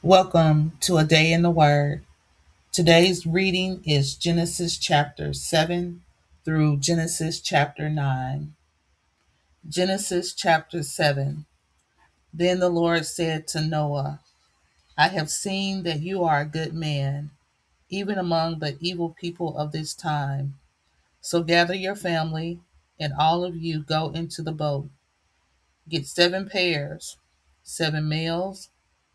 Welcome to a day in the Word. Today's reading is Genesis chapter 7 through Genesis chapter 9. Genesis chapter 7. Then the Lord said to Noah, I have seen that you are a good man, even among the evil people of this time. So gather your family, and all of you go into the boat. Get 7 pairs, 7 males,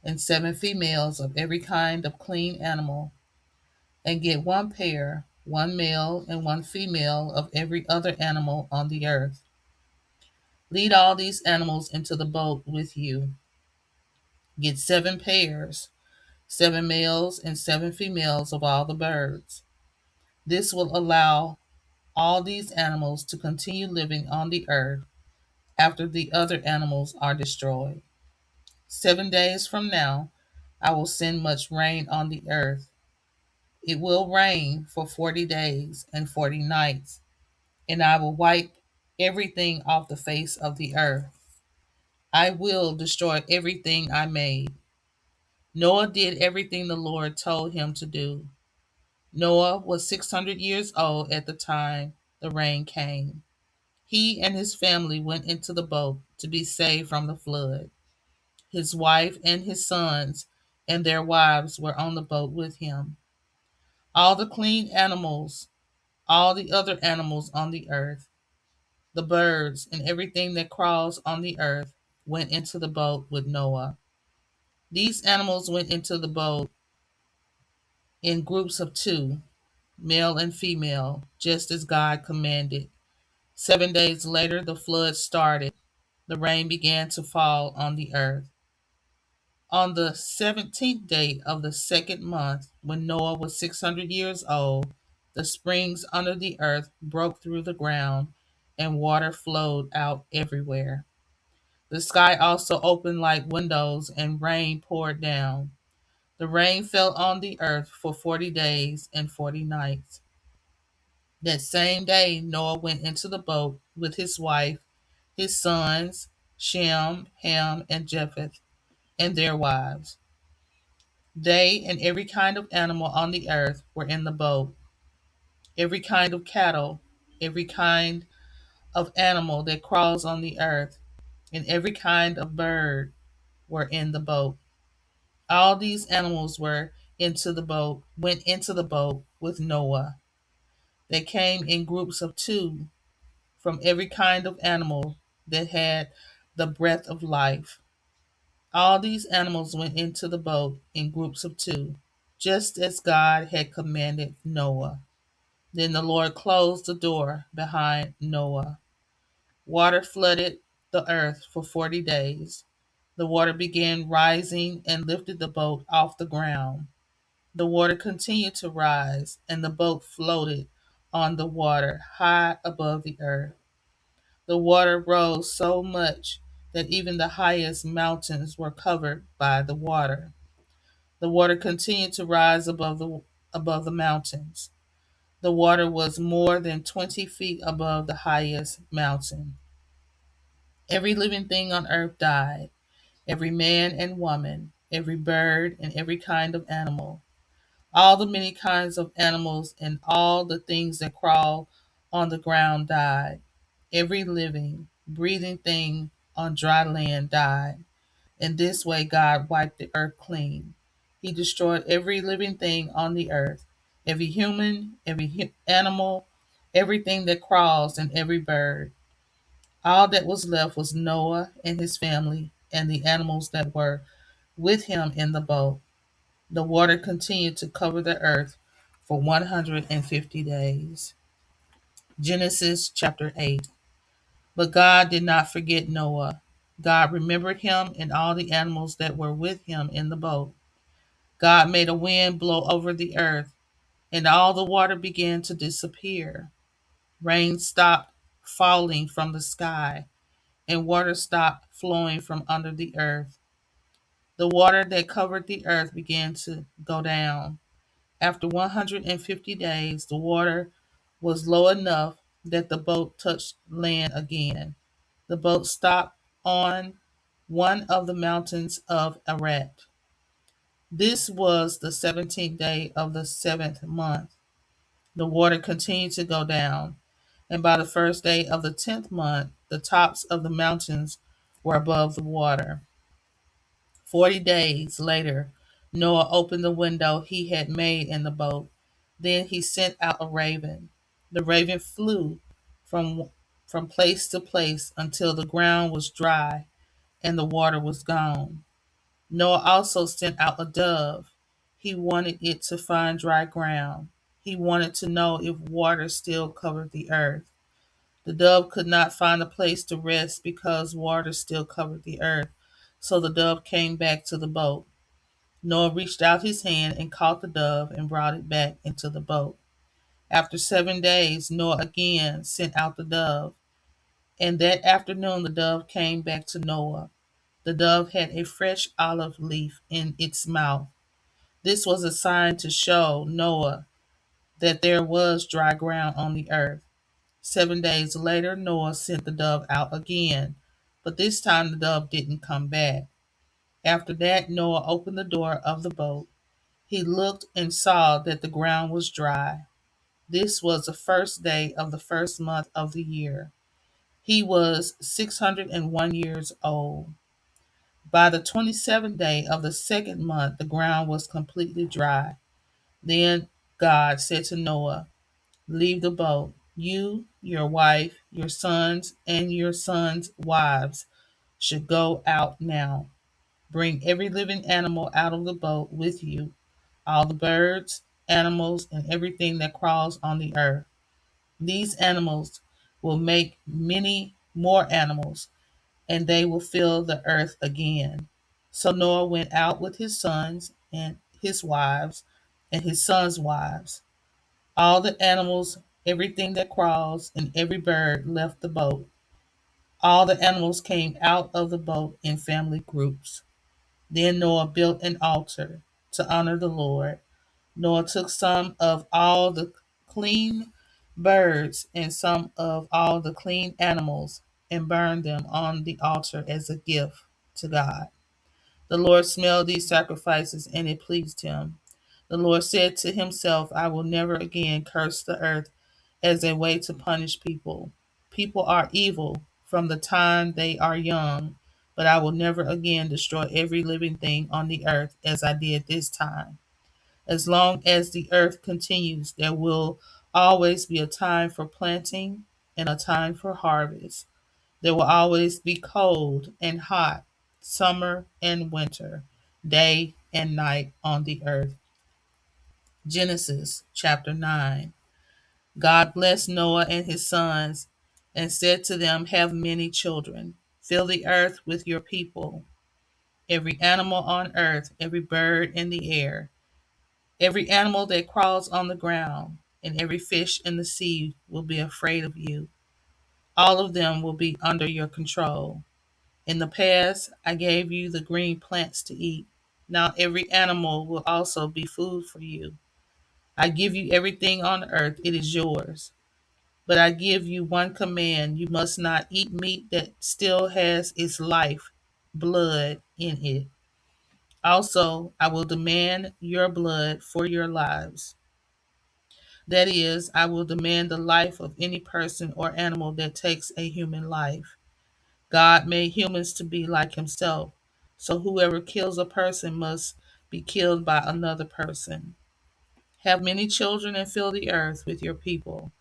and 7 females of every kind of clean animal, and get 1 pair, 1 male and 1 female of every other animal on the earth. Lead all these animals into the boat with you. Get 7 pairs, 7 males and 7 females of all the birds. This will allow all these animals to continue living on the earth after the other animals are destroyed. 7 days from now, I will send much rain on the earth. It will rain for 40 days and 40 nights, and I will wipe everything off the face of the earth. I will destroy everything I made. Noah did everything the Lord told him to do. Noah was 600 years old at the time the rain came. He and his family went into the boat to be saved from the flood. His wife and his sons and their wives were on the boat with him. All the clean animals, all the other animals on the earth, the birds, and everything that crawls on the earth went into the boat with Noah. These animals went into the boat in groups of 2, male and female, just as God commanded. 7 days later, the flood started. The rain began to fall on the earth. On the 17th day of the second month, when Noah was 600 years old, the springs under the earth broke through the ground, and water flowed out everywhere. The sky also opened like windows, and rain poured down. The rain fell on the earth for 40 days and 40 nights. That same day, Noah went into the boat with his wife, his sons, Shem, Ham, and Japheth, and their wives. They and every kind of animal on the earth were in the boat. Every kind of cattle, every kind of animal that crawls on the earth, and every kind of bird were in the boat. All these animals went into the boat with Noah. They came in groups of 2 from every kind of animal that had the breath of life. All these animals went into the boat in groups of 2, just as God had commanded Noah. Then the Lord closed the door behind Noah. Water flooded the earth for 40 days. The water began rising and lifted the boat off the ground. The water continued to rise, and the boat floated on the water high above the earth. The water rose so much that even the highest mountains were covered by the water. The water continued to rise above the mountains. The water was more than 20 feet above the highest mountain. Every living thing on earth died, every man and woman, every bird and every kind of animal. All the many kinds of animals and all the things that crawl on the ground died. Every living, breathing thing on dry land died. In this way, God wiped the earth clean. He destroyed every living thing on the earth, every human, every animal, everything that crawls, and every bird. All that was left was Noah and his family and the animals that were with him in the boat. The water continued to cover the earth for 150 days. Genesis chapter 8. But God did not forget Noah. God remembered him and all the animals that were with him in the boat. God made a wind blow over the earth, and all the water began to disappear. Rain stopped falling from the sky, and water stopped flowing from under the earth. The water that covered the earth began to go down. After 150 days, the water was low enough that the boat touched land again. The boat stopped on one of the mountains of Ararat. This was the 17th day of the seventh month. The water continued to go down, and by the first day of the 10th month, the tops of the mountains were above the water. 40 days later, Noah opened the window he had made in the boat. Then he sent out a raven. The raven flew from, from place to place until the ground was dry and the water was gone. Noah also sent out a dove. He wanted it to find dry ground. He wanted to know if water still covered the earth. The dove could not find a place to rest because water still covered the earth. So the dove came back to the boat. Noah reached out his hand and caught the dove and brought it back into the boat. After 7 days, Noah again sent out the dove. And that afternoon, the dove came back to Noah. The dove had a fresh olive leaf in its mouth. This was a sign to show Noah that there was dry ground on the earth. 7 days later, Noah sent the dove out again, but this time the dove didn't come back. After that, Noah opened the door of the boat. He looked and saw that the ground was dry. This was the first day of the first month of the year. He was 601 years old. By the 27th day of the second month, the ground was completely dry. Then God said to Noah, "Leave the boat. You, your wife, your sons, and your sons' wives should go out now. Bring every living animal out of the boat with you, all the birds, animals, and everything that crawls on the earth. These animals will make many more animals, and they will fill the earth again." So Noah went out with his sons and his wives and his sons' wives. All the animals, everything that crawls, and every bird left the boat. All the animals came out of the boat in family groups. Then Noah built an altar to honor the Lord. Noah took some of all the clean birds and some of all the clean animals and burned them on the altar as a gift to God. The Lord smelled these sacrifices and it pleased him. The Lord said to himself, "I will never again curse the earth as a way to punish people. People are evil from the time they are young, but I will never again destroy every living thing on the earth as I did this time. As long as the earth continues, there will always be a time for planting and a time for harvest. There will always be cold and hot, summer and winter, day and night on the earth." Genesis chapter 9. God blessed Noah and his sons and said to them, "Have many children. Fill the earth with your people. Every animal on earth, every bird in the air, every animal that crawls on the ground, and every fish in the sea will be afraid of you. All of them will be under your control. In the past, I gave you the green plants to eat. Now every animal will also be food for you. I give you everything on earth, it is yours. But I give you one command: you must not eat meat that still has its life, blood in it. Also, I will demand your blood for your lives. That is, I will demand the life of any person or animal that takes a human life. God made humans to be like himself, so whoever kills a person must be killed by another person. Have many children and fill the earth with your people."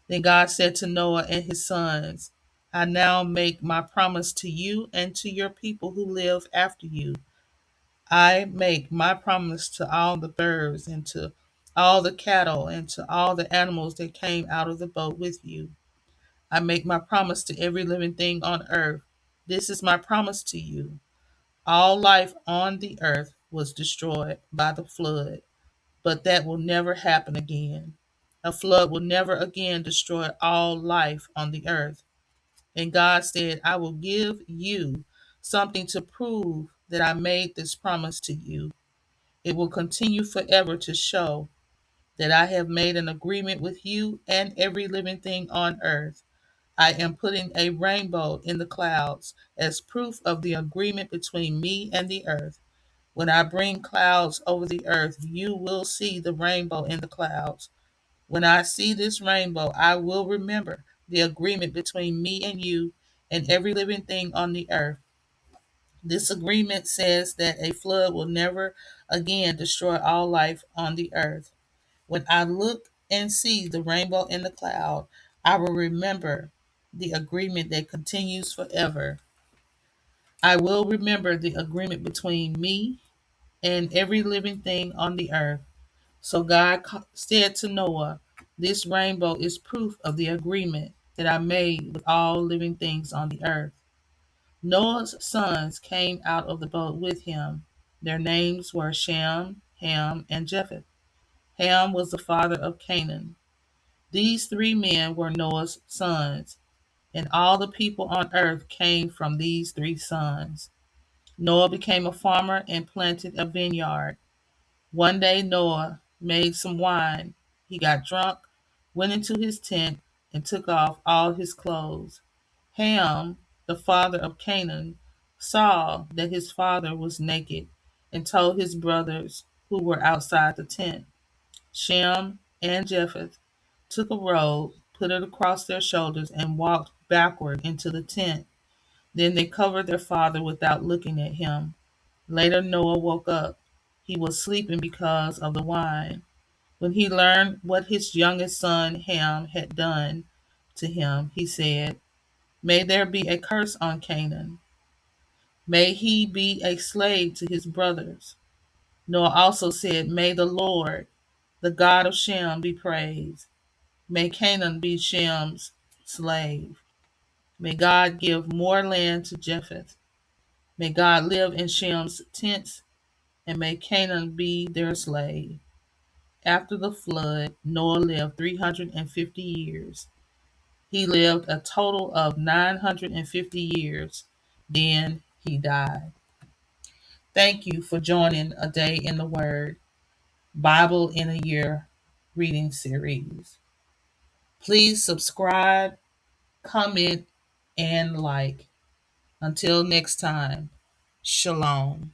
Then God said to Noah and his sons, "I now make my promise to you and to your people who live after you. I make my promise to all the birds and to all the cattle and to all the animals that came out of the boat with you. I make my promise to every living thing on earth. This is my promise to you. All life on the earth was destroyed by the flood, but that will never happen again. A flood will never again destroy all life on the earth." And God said, "I will give you something to prove that I made this promise to you. It will continue forever to show that I have made an agreement with you and every living thing on earth. I am putting a rainbow in the clouds as proof of the agreement between me and the earth. When I bring clouds over the earth, you will see the rainbow in the clouds. When I see this rainbow, I will remember the agreement between me and you and every living thing on the earth. This agreement says that a flood will never again destroy all life on the earth. When I look and see the rainbow in the cloud, I will remember the agreement that continues forever. I will remember the agreement between me and every living thing on the earth. So God said to Noah, "This rainbow is proof of the agreement that I made with all living things on the earth." Noah's sons came out of the boat with him. Their names were Shem, Ham, and Japheth. Ham was the father of Canaan. These three men were Noah's sons, and all the people on earth came from these three sons. Noah became a farmer and planted a vineyard. One day Noah made some wine. He got drunk, went into his tent, and took off all his clothes. Ham, the father of Canaan, saw that his father was naked and told his brothers who were outside the tent. Shem and Japheth took a robe, put it across their shoulders, and walked backward into the tent. Then they covered their father without looking at him. Later, Noah woke up. He was sleeping because of the wine. When he learned what his youngest son Ham had done to him, he said, "May there be a curse on Canaan. May he be a slave to his brothers." Noah also said, "May the Lord, the God of Shem, be praised. May Canaan be Shem's slave. May God give more land to Japheth. May God live in Shem's tents, and may Canaan be their slave." After the flood, Noah lived 350 years. He lived a total of 950 years. Then he died. Thank you for joining A Day in the Word, Bible in a Year reading series. Please subscribe, comment, and like. Until next time, Shalom.